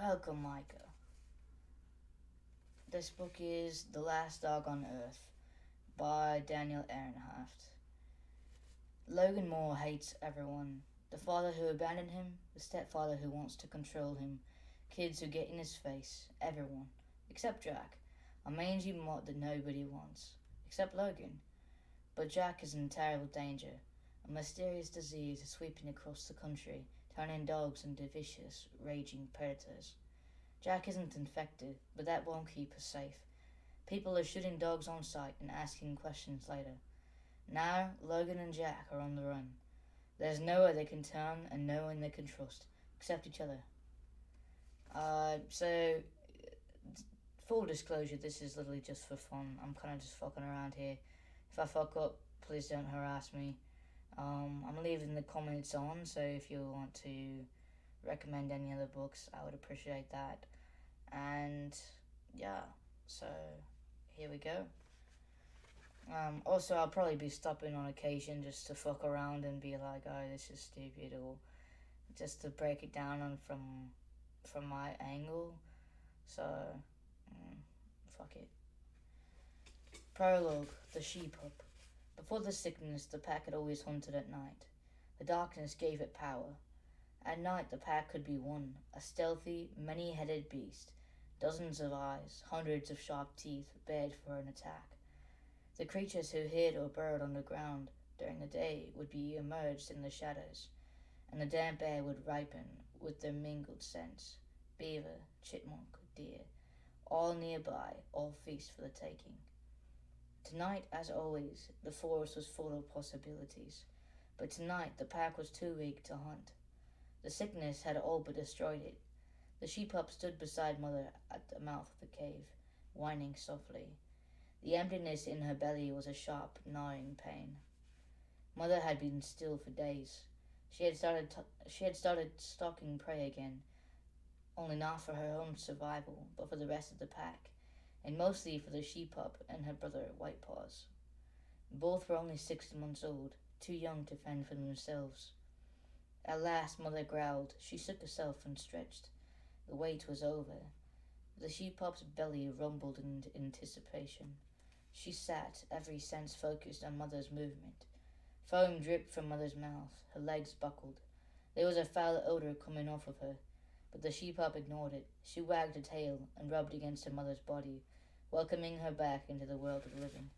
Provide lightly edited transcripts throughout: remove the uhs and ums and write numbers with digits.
Welcome, Micah. This book is The Last Dog on Earth by Daniel Ehrenhaft. Logan Moore hates everyone. The father who abandoned him, the stepfather who wants to control him, kids who get in his face, everyone. Except Jack, a mangy mutt that nobody wants. Except Logan. But Jack is in terrible danger. A mysterious disease is sweeping across the country, turning dogs into vicious, raging predators. Jack isn't infected, but that won't keep us safe. People are shooting dogs on sight and asking questions later. Now, Logan and Jack are on the run. There's nowhere they can turn and no one they can trust, except each other. Full disclosure, this is literally just for fun. I'm kind of just fucking around here. If I fuck up, please don't harass me. I'm leaving the comments on, so if you want to recommend any other books, I would appreciate that. And yeah, so here we go. Also, I'll probably be stopping on occasion just to fuck around and be like, oh, this is stupid, or just to break it down from my angle. So, fuck it. Prologue, the she-pup. Before the sickness, the pack had always hunted at night. The darkness gave it power. At night, the pack could be won, a stealthy, many-headed beast, dozens of eyes, hundreds of sharp teeth bared for an attack. The creatures who hid or burrowed underground during the day would be emerged in the shadows, and the damp air would ripen with their mingled scents. Beaver, chipmunk, deer, all nearby, all feast for the taking. Tonight, as always, the forest was full of possibilities, but tonight the pack was too weak to hunt. The sickness had all but destroyed it. The she-pup stood beside Mother at the mouth of the cave, whining softly. The emptiness in her belly was a sharp, gnawing pain. Mother had been still for days. She had started stalking prey again, only not for her own survival, but for the rest of the pack, and mostly for the she-pup and her brother White Paws. Both were only 6 months old, too young to fend for themselves. At last Mother growled. She shook herself and stretched. The wait was over. The she-pup's belly rumbled in anticipation. She sat, every sense focused on Mother's movement. Foam dripped from Mother's mouth. Her legs buckled. There was a foul odor coming off of her, but the she-pup ignored it. She wagged her tail and rubbed against her mother's body, welcoming her back into the world of the living.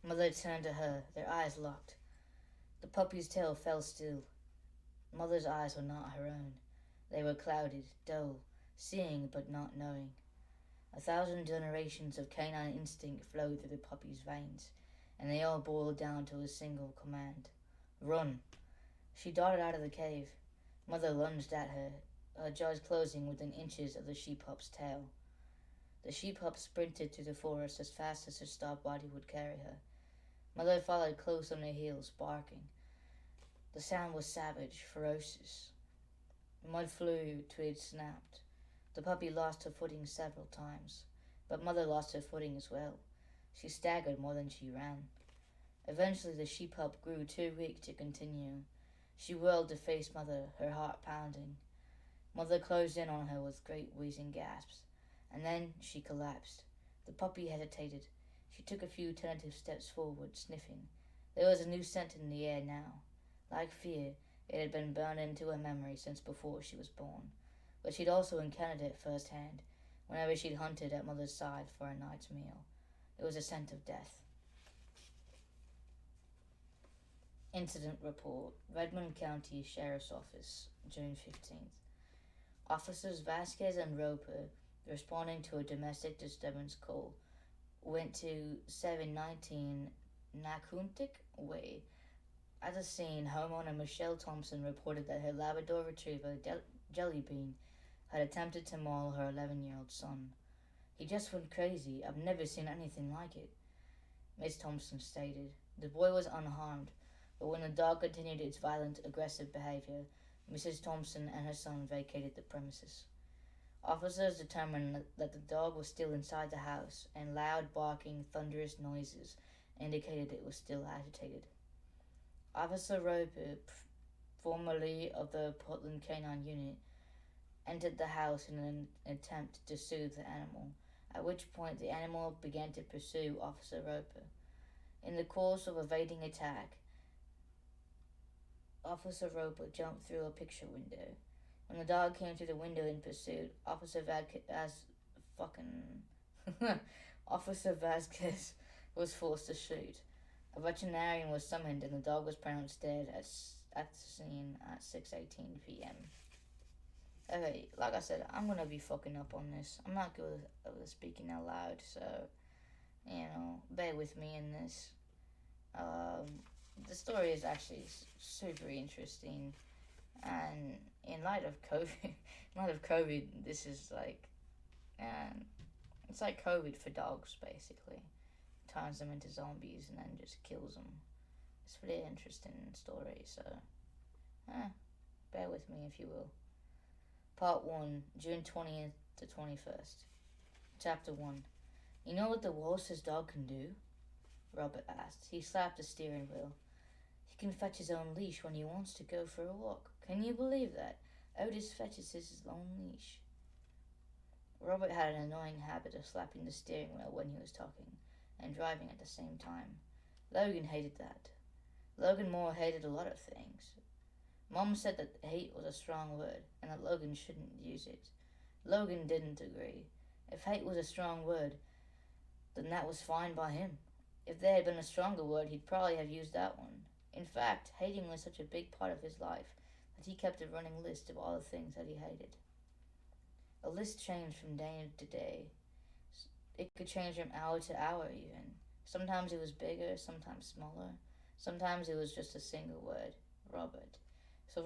Mother turned to her, their eyes locked. The puppy's tail fell still. Mother's eyes were not her own. They were clouded, dull, seeing but not knowing. 1,000 generations of canine instinct flowed through the puppy's veins, and they all boiled down to a single command. Run! She darted out of the cave. Mother lunged at her, her jaws closing within inches of the she-pup's tail. The she-pup sprinted through the forest as fast as her stout body would carry her. Mother followed close on her heels, barking. The sound was savage, ferocious. Mud flew, twigs snapped. The puppy lost her footing several times, but Mother lost her footing as well. She staggered more than she ran. Eventually the she-pup grew too weak to continue. She whirled to face Mother, her heart pounding. Mother closed in on her with great wheezing gasps, and then she collapsed. The puppy hesitated. She took a few tentative steps forward, sniffing. There was a new scent in the air now. Like fear, it had been burned into her memory since before she was born. But she'd also encountered it firsthand, whenever she'd hunted at Mother's side for a night's meal. It was a scent of death. Incident report, Redmond County Sheriff's Office, June 15th. Officers Vasquez and Roper, responding to a domestic disturbance call, went to 719 Nakuntik Way. At the scene, homeowner Michelle Thompson reported that her Labrador Retriever, Jellybean, had attempted to maul her 11-year-old son. He just went crazy. I've never seen anything like it, Miss Thompson stated. The boy was unharmed, but when the dog continued its violent, aggressive behavior, Mrs. Thompson and her son vacated the premises. Officers determined that the dog was still inside the house, and loud barking, thunderous noises indicated it was still agitated. Officer Roper formerly of the Portland Canine Unit, entered the house in an attempt to soothe the animal, at which point the animal began to pursue Officer Roper. In the course of evading attack, Officer Roper jumped through a picture window. When the dog came through the window in pursuit, Officer Vasquez was forced to shoot. A veterinarian was summoned and the dog was pronounced dead at the scene at 6:18 p.m. Okay, like I said, I'm gonna be fucking up on this. I'm not good at speaking out loud, so, bear with me in this. The story is actually super interesting, and in light of COVID, this is like, it's like COVID for dogs, basically. Turns them into zombies and then just kills them. It's a really interesting story, so, bear with me if you will. Part 1, June 20th to 21st. Chapter 1. You know what the Wallace's dog can do? Robert asked. He slapped the steering wheel. He can fetch his own leash when he wants to go for a walk. Can you believe that? Otis fetches his own leash. Robert had an annoying habit of slapping the steering wheel when he was talking and driving at the same time. Logan hated that. Logan Moore hated a lot of things. Mom said that hate was a strong word and that Logan shouldn't use it. Logan didn't agree. If hate was a strong word, then that was fine by him. If there had been a stronger word, he'd probably have used that one. In fact, hating was such a big part of his life that he kept a running list of all the things that he hated. A list changed from day to day. It could change from hour to hour even. Sometimes it was bigger, sometimes smaller. Sometimes it was just a single word, Robert. So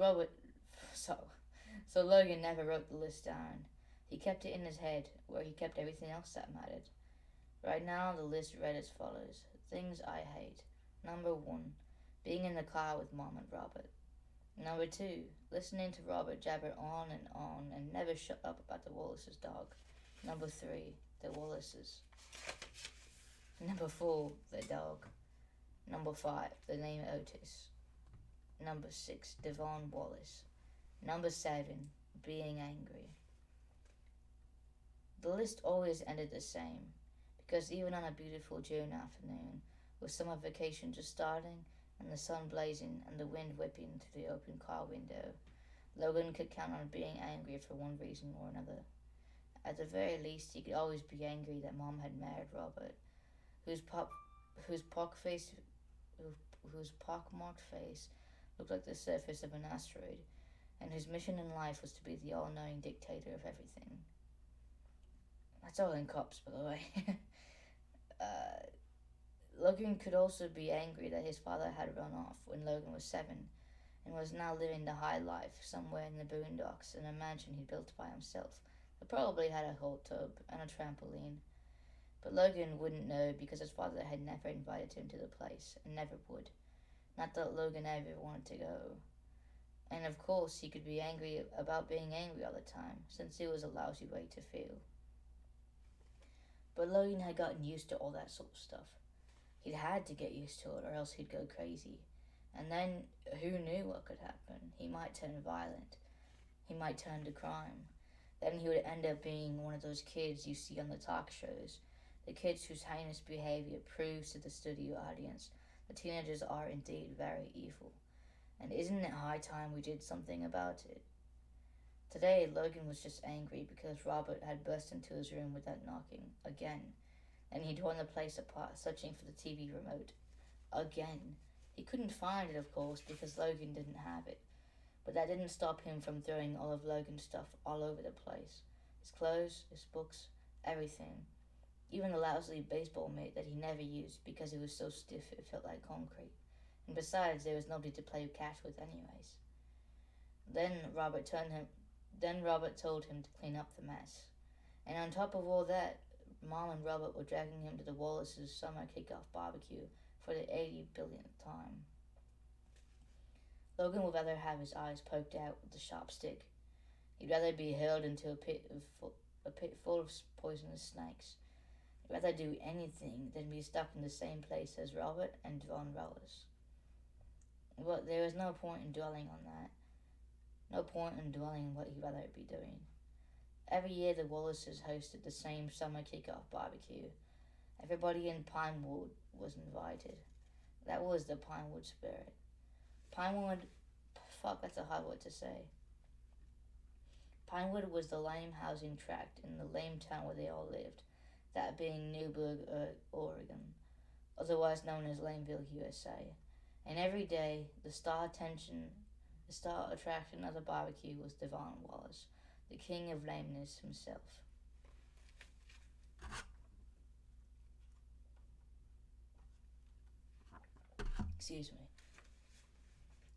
Logan never wrote the list down. He kept it in his head, where he kept everything else that mattered. Right now, the list read as follows. Things I hate. Number 1, being in the car with Mom and Robert. Number 2, listening to Robert jabber on and never shut up about the Wallace's dog. Number 3, the Wallaces. Number 4, the dog. Number 5, the name Otis. Number 6, Devon Wallace. Number 7, being angry. The list always ended the same, because even on a beautiful June afternoon, with summer vacation just starting, and the sun blazing and the wind whipping through the open car window, Logan could count on being angry for one reason or another. At the very least, he could always be angry that Mom had married Robert, whose pockmarked face looked like the surface of an asteroid, and whose mission in life was to be the all-knowing dictator of everything. That's all in caps, by the way. Logan could also be angry that his father had run off when Logan was 7 and was now living the high life somewhere in the boondocks in a mansion he built by himself that probably had a hot tub and a trampoline. But Logan wouldn't know because his father had never invited him to the place and never would. Not that Logan ever wanted to go. And of course he could be angry about being angry all the time, since it was a lousy way to feel. But Logan had gotten used to all that sort of stuff. He'd had to get used to it or else he'd go crazy. And then, who knew what could happen? He might turn violent. He might turn to crime. Then he would end up being one of those kids you see on the talk shows. The kids whose heinous behavior proves to the studio audience that teenagers are indeed very evil. And isn't it high time we did something about it? Today, Logan was just angry because Robert had burst into his room without knocking, again. And he'd torn the place apart, searching for the TV remote. Again. He couldn't find it, of course, because Logan didn't have it. But that didn't stop him from throwing all of Logan's stuff all over the place. His clothes, his books, everything. Even the lousy baseball mitt that he never used because it was so stiff it felt like concrete. And besides, there was nobody to play catch with anyways. Then Robert told him to clean up the mess. And on top of all that, Mom and Robert were dragging him to the Wallace's summer kickoff barbecue for the 80 billionth time. Logan would rather have his eyes poked out with a sharp stick. He'd rather be hurled into a pit full of poisonous snakes. He'd rather do anything than be stuck in the same place as Robert and Devon Wallace. But there is no point in dwelling on that. No point in dwelling on what he'd rather be doing. Every year the Wallaces hosted the same summer kickoff barbecue. Everybody in Pinewood was invited. That was the Pinewood spirit. Pinewood, fuck, that's a hard word to say. Pinewood was the lame housing tract in the lame town where they all lived, that being Newburgh, Oregon, otherwise known as Lameville, USA. And every day, the star attraction of the barbecue was Devon Wallace, the king of lameness himself. Excuse me.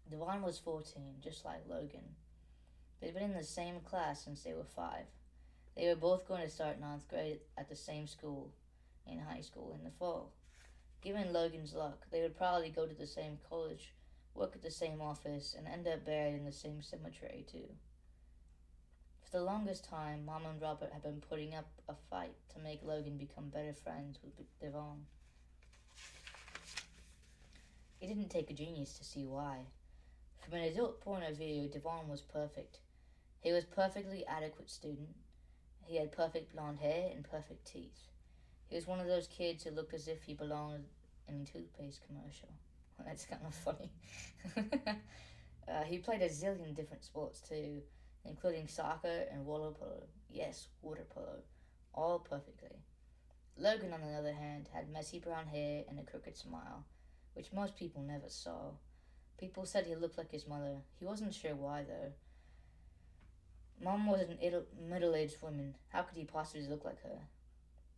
Devon was 14, just like Logan. They'd been in the same class since they were 5. They were both going to start 9th grade at the same school in high school in the fall. Given Logan's luck, they would probably go to the same college, work at the same office, and end up buried in the same cemetery, too. For the longest time, Mom and Robert had been putting up a fight to make Logan become better friends with Devon. It didn't take a genius to see why. From an adult point of view, Devon was perfect. He was a perfectly adequate student. He had perfect blonde hair and perfect teeth. He was one of those kids who looked as if he belonged in a toothpaste commercial. That's kind of funny. He played a zillion different sports too, including soccer and water polo. Yes, water polo. All perfectly. Logan, on the other hand, had messy brown hair and a crooked smile, which most people never saw. People said he looked like his mother. He wasn't sure why, though. Mom was an middle-aged woman. How could he possibly look like her?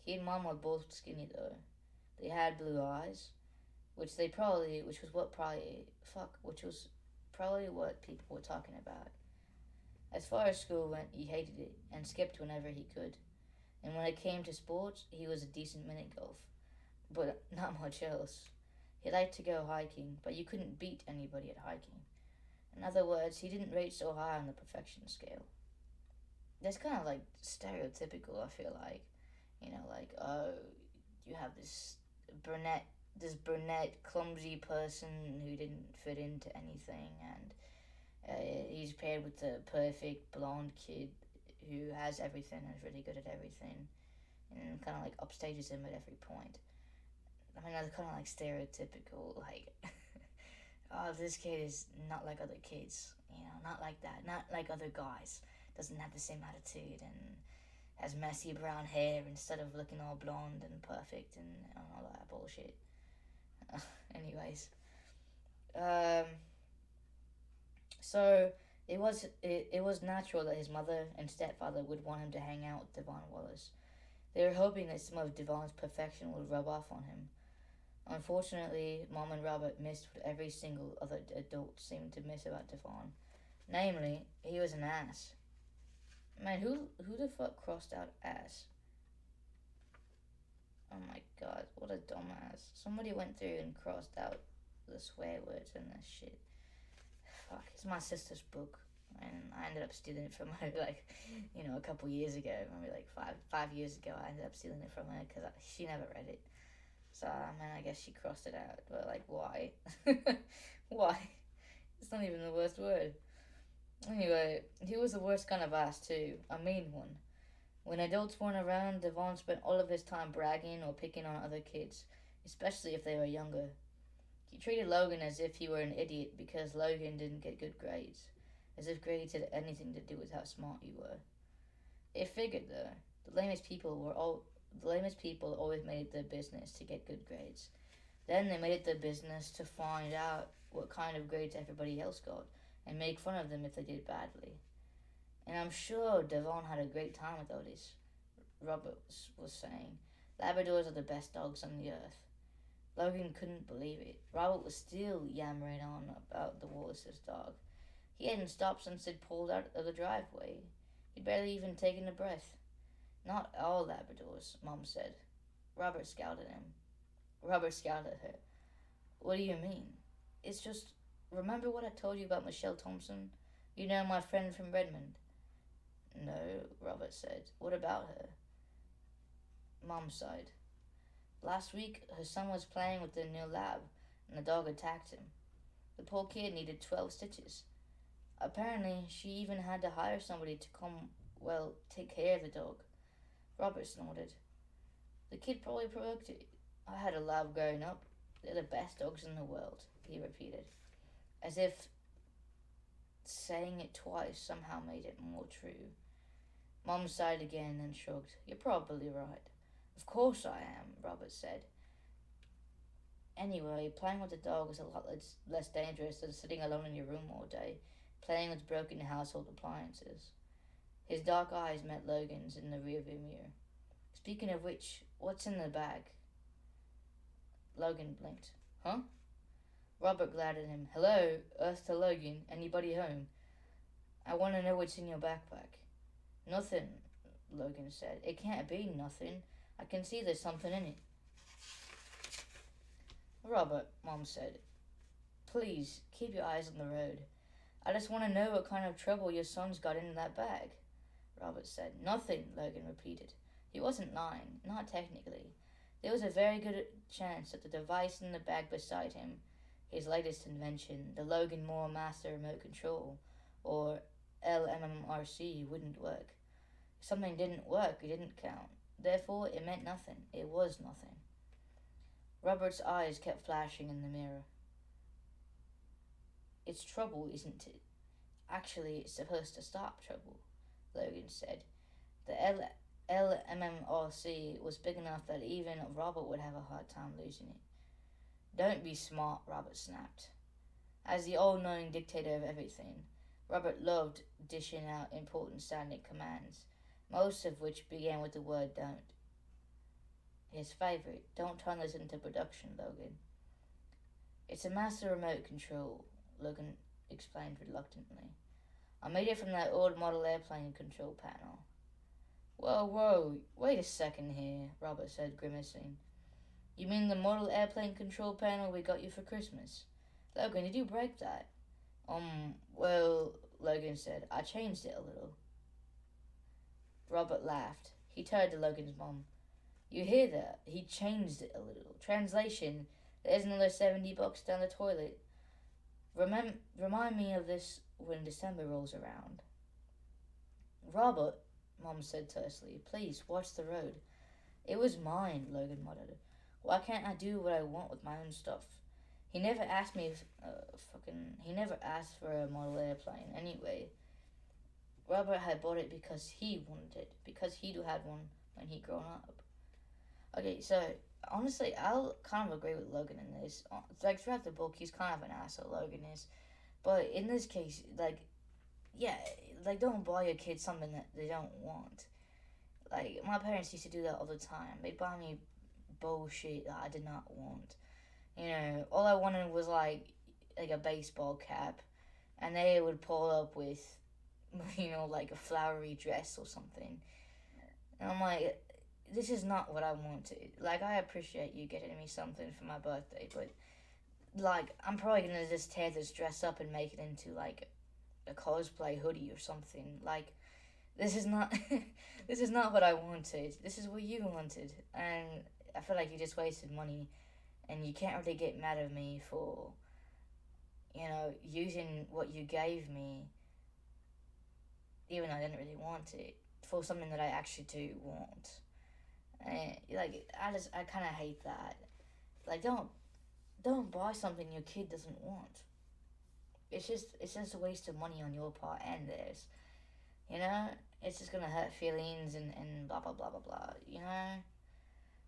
He and Mom were both skinny, though. They had blue eyes, which was probably what people were talking about. As far as school went, he hated it and skipped whenever he could. And when it came to sports, he was a decent mini golf, but not much else. He liked to go hiking, but you couldn't beat anybody at hiking. In other words, he didn't rate so high on the perfection scale. That's kind of like stereotypical, I feel like. You know, like, oh, you have this brunette, clumsy person who didn't fit into anything, and he's paired with the perfect blonde kid who has everything and is really good at everything, and kind of like upstages him at every point. I mean, that's kind of like stereotypical, like, oh, this kid is not like other kids, you know, not like that, not like other guys, doesn't have the same attitude, and has messy brown hair instead of looking all blonde and perfect and all that bullshit. Anyways, so it was natural that his mother and stepfather would want him to hang out with Devon Wallace. They were hoping that some of Devon's perfection would rub off on him. Unfortunately, Mom and Robert missed what every single other adult seemed to miss about Devon. Namely, he was an ass. Man, who the fuck crossed out ass? Oh my god, what a dumbass. Somebody went through and crossed out the swear words in this shit. Fuck, it's my sister's book. And I ended up stealing it from her, like, you know, a couple years ago. Maybe like five years ago, I ended up stealing it from her because she never read it. So, I mean, I guess she crossed it out. But, like, why? Why? It's not even the worst word. Anyway, he was the worst kind of ass, too. A mean one. When adults weren't around, Devon spent all of his time bragging or picking on other kids, especially if they were younger. He treated Logan as if he were an idiot because Logan didn't get good grades, as if grades had anything to do with how smart you were. It figured, though. The lamest people always made it their business to get good grades. Then they made it their business to find out what kind of grades everybody else got and make fun of them if they did badly. And I'm sure Devon had a great time with Otis. Robert was saying, Labradors are the best dogs on the earth. Logan couldn't believe it. Robert was still yammering on about the Wallace's dog. He hadn't stopped since they'd pulled out of the driveway. He'd barely even taken a breath. Not all Labradors, Mom said. Robert scowled at him. Robert scowled at her. What do you mean? It's just, remember what I told you about Michelle Thompson? You know, my friend from Redmond. No, Robert said. What about her? Mom sighed. Last week, her son was playing with the new lab, and the dog attacked him. The poor kid needed 12 stitches. Apparently, she even had to hire somebody to come, well, take care of the dog. Robert snorted. The kid probably provoked it. I had a lab growing up. They're the best dogs in the world, he repeated, as if saying it twice somehow made it more true. Mom sighed again and shrugged. You're probably right. Of course I am, Robert said. Anyway, playing with the dog is a lot less dangerous than sitting alone in your room all day, playing with broken household appliances. His dark eyes met Logan's in the rearview mirror. Speaking of which, what's in the bag? Logan blinked. Huh? Robert glared at him. Hello, Earth to Logan. Anybody home? I want to know what's in your backpack. Nothing, Logan said. It can't be nothing. I can see there's something in it. Robert, Mom said, please, keep your eyes on the road. I just want to know what kind of trouble your son's got in that bag. Robert said. Nothing, Logan repeated. He wasn't lying, not technically. There was a very good chance that the device in the bag beside him, his latest invention, the Logan Moore Master Remote Control, or LMMRC, wouldn't work. If something didn't work, it didn't count. Therefore, it meant nothing. It was nothing. Robert's eyes kept flashing in the mirror. It's trouble, isn't it? Actually, it's supposed to stop trouble, Logan said. The LMMRC was big enough that even Robert would have a hard time losing it. Don't be smart, Robert snapped. As the all-knowing dictator of everything, Robert loved dishing out important sounding commands, most of which began with the word don't. His favorite, don't turn this into production, Logan. It's a master remote control, Logan explained reluctantly. I made it from that old model airplane control panel. Whoa, wait a second here, Robert said, grimacing. You mean the model airplane control panel we got you for Christmas? Logan, did you break that? Well, Logan said, I changed it a little. Robert laughed. He turned to Logan's mom. You hear that? He changed it a little. Translation, there's another $70 down the toilet. Remind me of this when December rolls around. Robert, Mom said tersely, please, watch the road. It was mine, Logan muttered. Why can't I do what I want with my own stuff? He never asked me if, he never asked for a model airplane anyway. Robert had bought it because he wanted it, because he'd had one when he'd grown up. Okay, so, honestly, I'll kind of agree with Logan in this. Like, throughout the book, he's kind of an asshole, Logan is. But in this case, don't buy your kids something that they don't want. Like, my parents used to do that all the time. They'd buy me bullshit that I did not want. You know, all I wanted was, like a baseball cap. And they would pull up with, like a flowery dress or something. And I'm like, this is not what I wanted. Like, I appreciate you getting me something for my birthday, but, like, I'm probably gonna just tear this dress up and make it into, like, a cosplay hoodie or something. Like, this is not, this is not what I wanted. This is what you wanted. And I feel like you just wasted money, and you can't really get mad at me for, using what you gave me, even though I didn't really want it, for something that I actually do want. And, I kind of hate that. Like, don't buy something your kid doesn't want. It's just a waste of money on your part and theirs. It's just gonna hurt feelings and blah blah blah blah blah.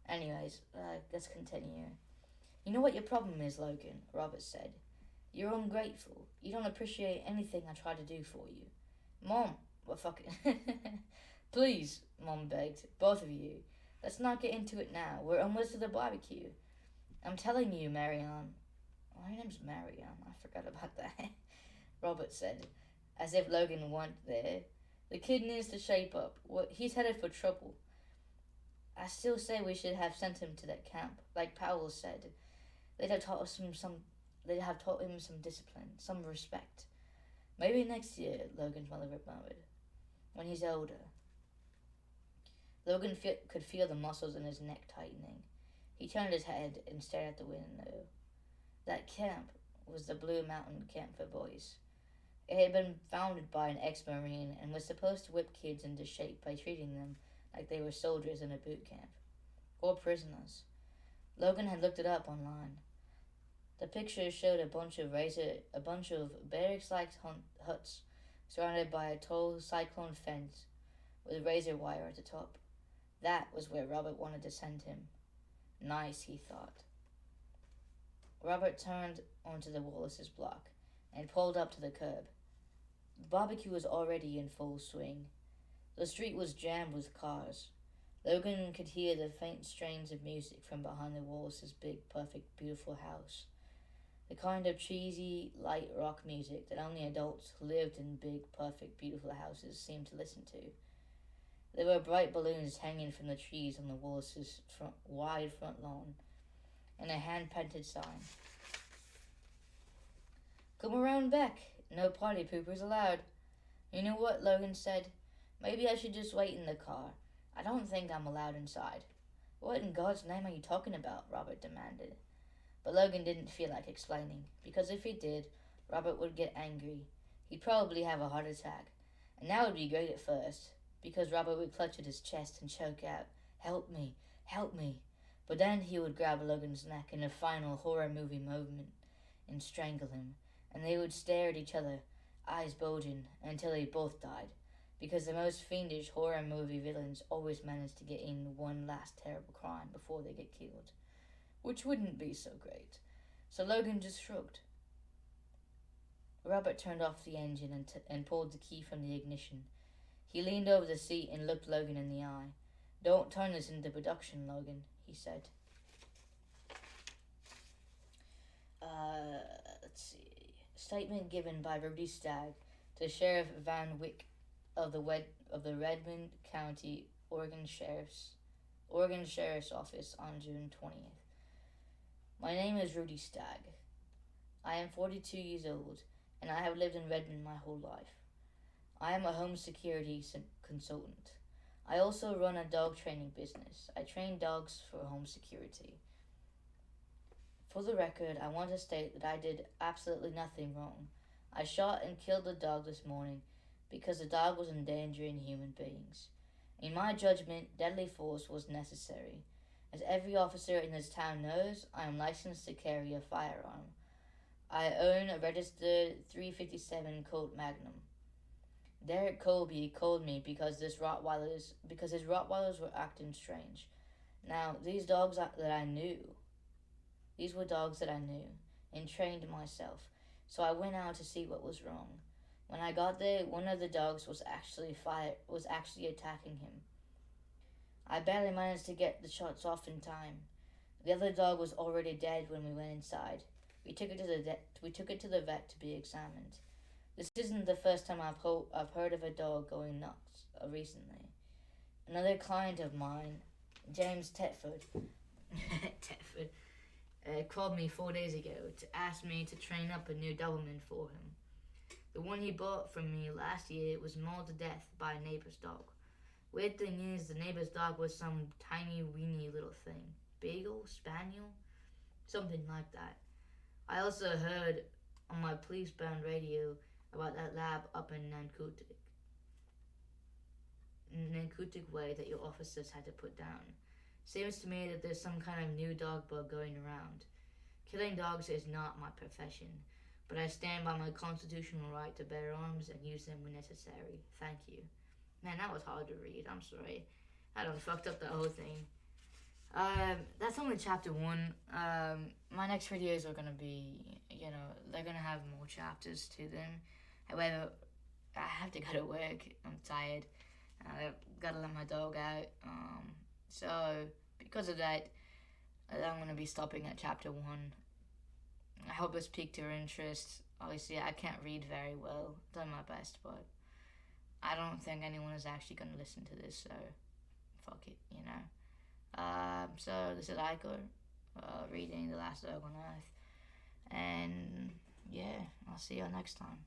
Anyways, let's continue. You know what your problem is, Logan? Robert said. You're ungrateful. You don't appreciate anything I try to do for you. Mom, well, fuck it. Please, Mom begged, both of you. Let's not get into it now. We're almost to the barbecue. I'm telling you, Marianne. My name's Marianne. I forgot about that. Robert said, as if Logan weren't there. The kid needs to shape up. He's headed for trouble. I still say we should have sent him to that camp, like Powell said. They'd have taught him some discipline, some respect. Maybe next year, Logan's mother murmured. When he's older. Logan could feel the muscles in his neck tightening. He turned his head and stared at the window. That camp, was the Blue Mountain Camp for Boys. It had been founded by an ex-Marine and was supposed to whip kids into shape by treating them like they were soldiers in a boot camp. Or prisoners. Logan had looked it up online. The picture showed a bunch of barracks-like huts surrounded by a tall cyclone fence with razor wire at the top. That was where Robert wanted to send him. Nice, he thought. Robert turned onto the Wallace's block and pulled up to the curb. The barbecue was already in full swing. The street was jammed with cars. Logan could hear the faint strains of music from behind the Wallace's big, perfect, beautiful house. The kind of cheesy, light rock music that only adults who lived in big, perfect, beautiful houses seemed to listen to. There were bright balloons hanging from the trees on the Wallace's wide front lawn, and a hand-painted sign. "Come around back. No party poopers allowed." "You know what?" Logan said. "Maybe I should just wait in the car. I don't think I'm allowed inside." "What in God's name are you talking about?" Robert demanded. But Logan didn't feel like explaining, because if he did, Robert would get angry. He'd probably have a heart attack, and that would be great at first, because Robert would clutch at his chest and choke out, "Help me, help me." But then he would grab Logan's neck in a final horror movie movement and strangle him, and they would stare at each other, eyes bulging, until they both died, because the most fiendish horror movie villains always manage to get in one last terrible crime before they get killed, which wouldn't be so great. So Logan just shrugged. Robert turned off the engine and pulled the key from the ignition. He leaned over the seat and looked Logan in the eye. "Don't turn this into production, Logan," he said. Let's see. Statement given by Rudy Stagg to Sheriff Van Wyck of the Redmond County, Oregon Sheriff's Office on June 20th. "My name is Rudy Stagg. I am 42 years old, and I have lived in Redmond my whole life. I am a home security consultant. I also run a dog training business. I train dogs for home security. For the record, I want to state that I did absolutely nothing wrong. I shot and killed the dog this morning because the dog was endangering human beings. In my judgment, deadly force was necessary. As every officer in this town knows, I am licensed to carry a firearm. I own a registered .357 Colt Magnum. Derek Colby called me because his Rottweilers were acting strange. Now, these were dogs that I knew and trained myself, so I went out to see what was wrong. When I got there, one of the dogs was actually attacking him. I barely managed to get the shots off in time. The other dog was already dead when we went inside. We took it to the vet to be examined. This isn't the first time I've heard of a dog going nuts recently. Another client of mine, James Tetford, called me 4 days ago to ask me to train up a new Doberman for him. The one he bought from me last year was mauled to death by a neighbor's dog. Weird thing is, the neighbor's dog was some tiny, weeny little thing. Beagle? Spaniel? Something like that. I also heard on my police-bound radio about that lab up in Nantucket Way that your officers had to put down. Seems to me that there's some kind of new dog bug going around. Killing dogs is not my profession, but I stand by my constitutional right to bear arms and use them when necessary. Thank you." Man, that was hard to read. I'm sorry. I done fucked up the whole thing. That's only chapter 1. My next videos are gonna be, they're gonna have more chapters to them. However, I have to go to work. I'm tired. I've gotta let my dog out. So, because of that, I'm gonna be stopping at chapter 1. I hope this piqued your interest. Obviously, I can't read very well. Done my best, but I don't think anyone is actually gonna listen to this, so fuck it, So this is Iker, reading The Last Dog on Earth, and yeah, I'll see you next time.